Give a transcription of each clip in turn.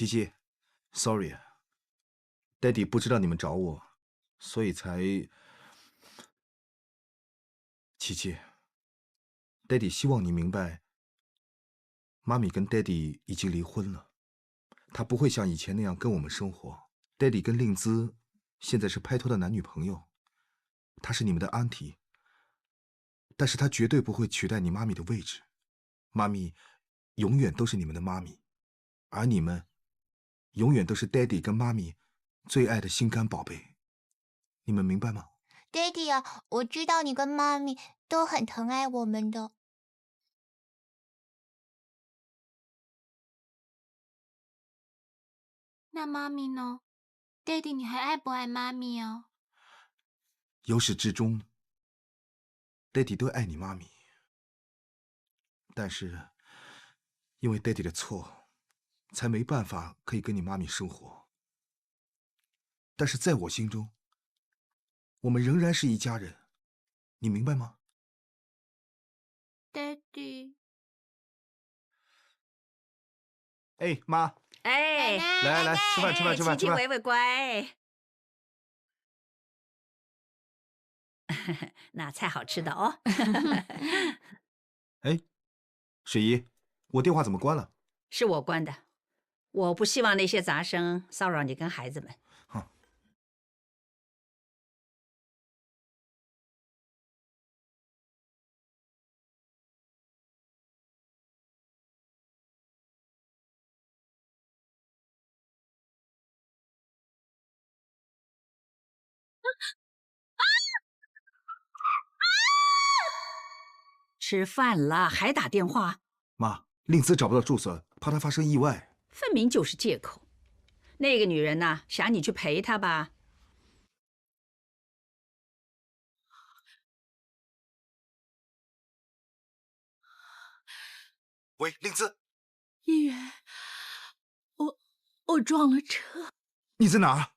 琪琪，sorry，爹地不知道你们找我，所以才……琪琪，爹地希望你明白，妈咪跟爹地已经离婚了，他不会像以前那样跟我们生活。爹地跟令姿现在是拍拖的男女朋友，她是你们的安提，但是她绝对不会取代你妈咪的位置。妈咪永远都是你们的妈咪，而你们永远都是爹地跟妈咪最爱的心肝宝贝。你们明白吗？爹地啊，我知道你跟妈咪都很疼爱我们的。那妈咪呢？爹地，你还爱不爱妈咪啊？由始至终，爹地都爱你妈咪，但是因为爹地的错，才没办法可以跟你妈咪生活。但是在我心中，我们仍然是一家人，你明白吗？爹地，哎，妈，哎，来来来，吃饭吃饭吃饭吃饭。琪琪维维乖，那菜好吃的哦。哎，水姨，我电话怎么关了？是我关的，我不希望那些杂声骚扰你跟孩子们。吃饭了还打电话？妈，令姿找不到住所，怕她发生意外。分明就是借口。那个女人呐，想你去陪她吧？喂，令姿，议员，我撞了车。你在哪儿？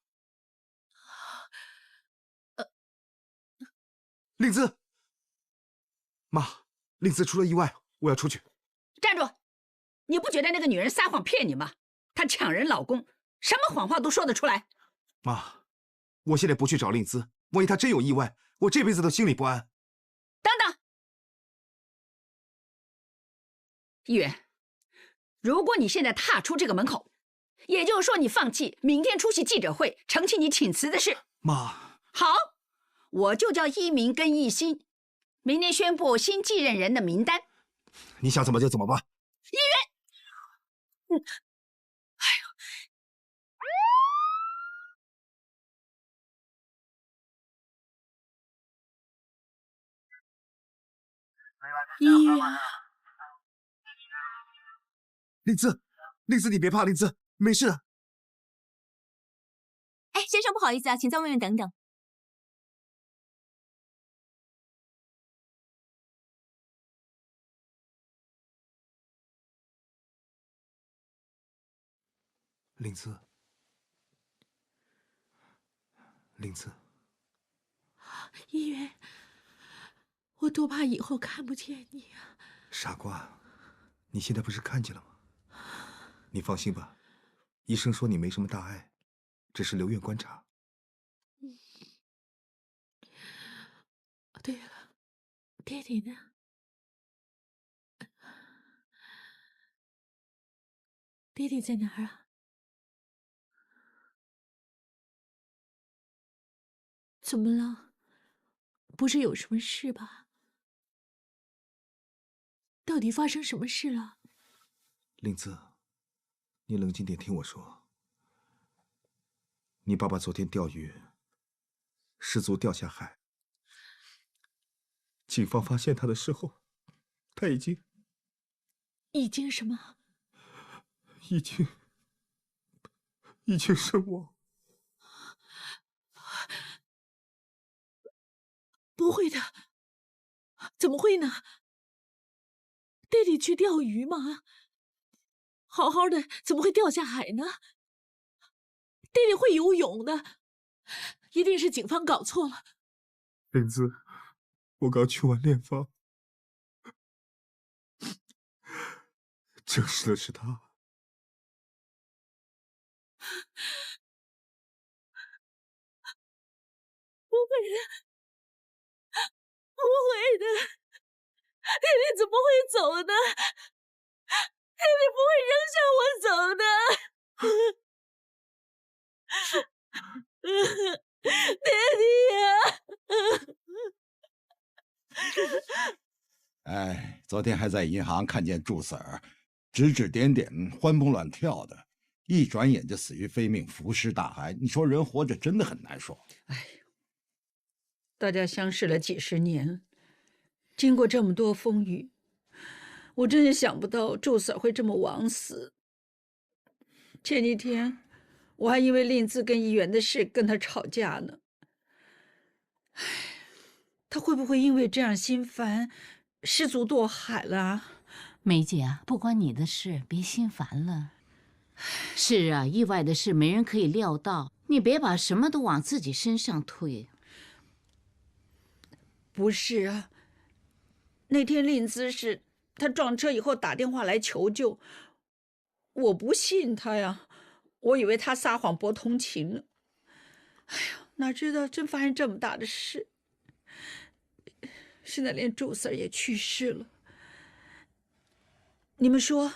令姿，妈，令姿出了意外，我要出去。站住！你不觉得那个女人撒谎骗你吗？她抢人老公，什么谎话都说得出来。妈，我现在不去找令姿，万一她真有意外，我这辈子都心里不安。等等，议员，如果你现在踏出这个门口，也就是说你放弃明天出席记者会澄清你请辞的事。妈，好，我就叫一鸣跟一心，明天宣布新继任人的名单。你想怎么就怎么办。议员，议员，令姿，令姿，你别怕，令姿，没事的。哎，先生不好意思啊，请在外面等等。令姿，令姿，议员，我多怕以后看不见你啊！傻瓜，你现在不是看见了吗？你放心吧，医生说你没什么大碍，只是留院观察。对了，爹地呢？爹地在哪儿啊？怎么了？不是有什么事吧？到底发生什么事了？令姿，你冷静点听我说。你爸爸昨天钓鱼，失足掉下海。警方发现他的时候，他已经什么？已经身亡。不会的，怎么会呢？爹地去钓鱼吗？好好的，怎么会掉下海呢？爹地会游泳的，一定是警方搞错了。令姿，我刚去完练房，证实的是他。不会的，不会的，弟弟怎么会走呢？弟弟不会扔下我走的。爹地呀！哎，昨天还在银行看见祝婶儿指指点点、欢蹦乱跳的，一转眼就死于非命、浮尸大海。你说人活着真的很难受。哎，大家相识了几十年，经过这么多风雨，我真是想不到祝婶会这么枉死。前几天我还因为令姿跟议员的事跟他吵架呢。唉，他会不会因为这样心烦，失足堕海了啊？梅姐啊，不关你的事，别心烦了。是啊，意外的事没人可以料到，你别把什么都往自己身上推。不是啊，那天令姿是他撞车以后打电话来求救，我不信他呀，我以为他撒谎博同情呢。哎呀，哪知道真发生这么大的事，现在连祝婶也去世了。你们说，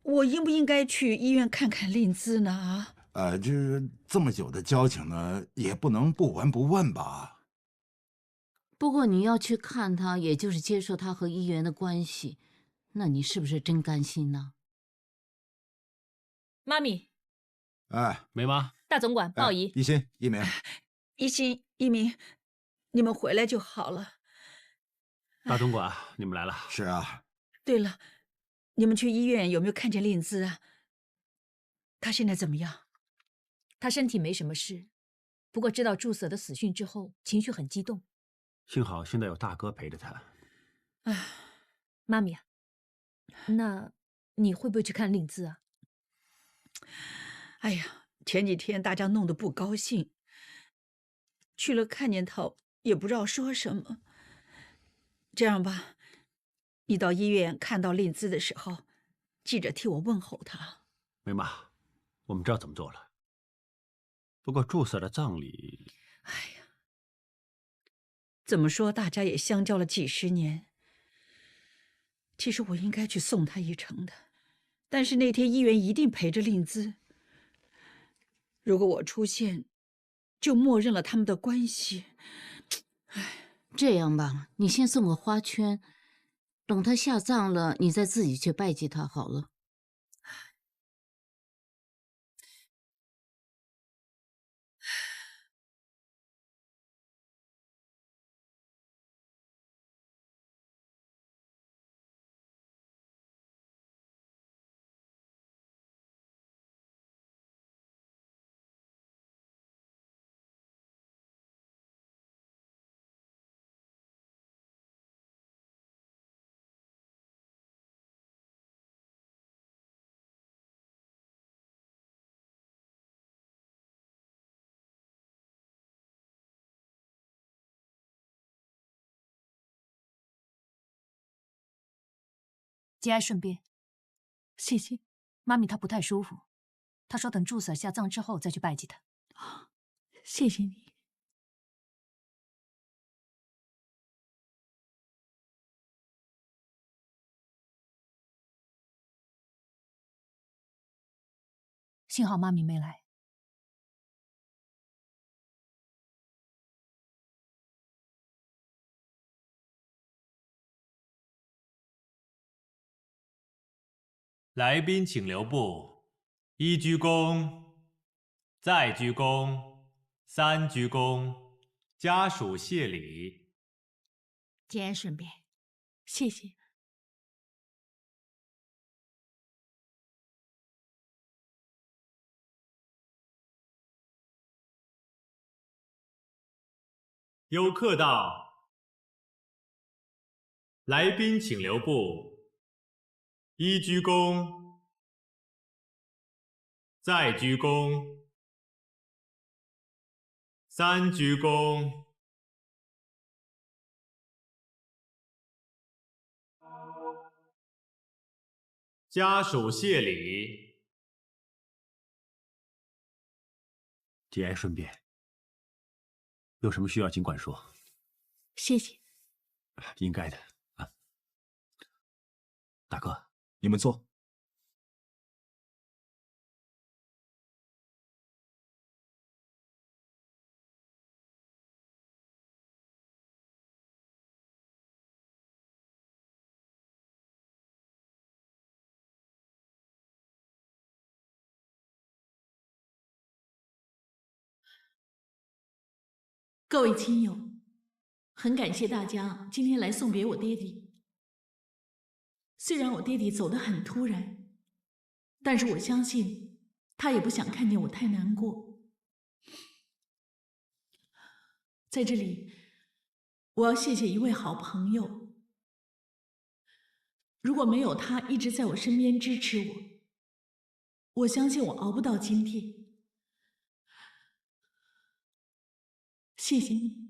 我应不应该去医院看看令姿呢？啊？这么久的交情呢，也不能不闻不问吧？不过你要去看他，也就是接受他和医院的关系，那你是不是真甘心呢？妈咪，哎，梅妈，大总管鲍姨，一心、一鸣，一心、一鸣，你们回来就好了。大总管，你们来了。是啊。对了，你们去医院有没有看见令姿啊？她现在怎么样？她身体没什么事，不过知道祝婶的死讯之后，情绪很激动。幸好现在有大哥陪着他。唉，妈咪啊，那你会不会去看令姿啊？哎呀，前几天大家弄得不高兴，去了看见他也不知道说什么。这样吧，你到医院看到令姿的时候，记着替我问候她。梅妈，我们知道怎么做了。不过祝婶的葬礼，哎呀，怎么说，大家也相交了几十年。其实我应该去送她一程的，但是那天医院一定陪着令姿。如果我出现，就默认了他们的关系。唉，这样吧，你先送个花圈，等他下葬了，你再自己去拜祭他好了。节哀顺变。谢谢。妈咪她不太舒服，她说等祝婶下葬之后再去拜祭她。谢谢你。幸好妈咪没来。来宾请留步，一鞠躬，再鞠躬，三鞠躬，家属谢礼。节哀顺变。谢谢。有客到，来宾请留步，一鞠躬，再鞠躬，三鞠躬。家属谢礼。节哀顺变，有什么需要尽管说。谢谢。应该的啊。大哥，你们坐。各位亲友，很感谢大家今天来送别我爹地。虽然我爹地走得很突然，但是我相信他也不想看见我太难过。在这里，我要谢谢一位好朋友。如果没有他一直在我身边支持我，我相信我熬不到今天。谢谢你。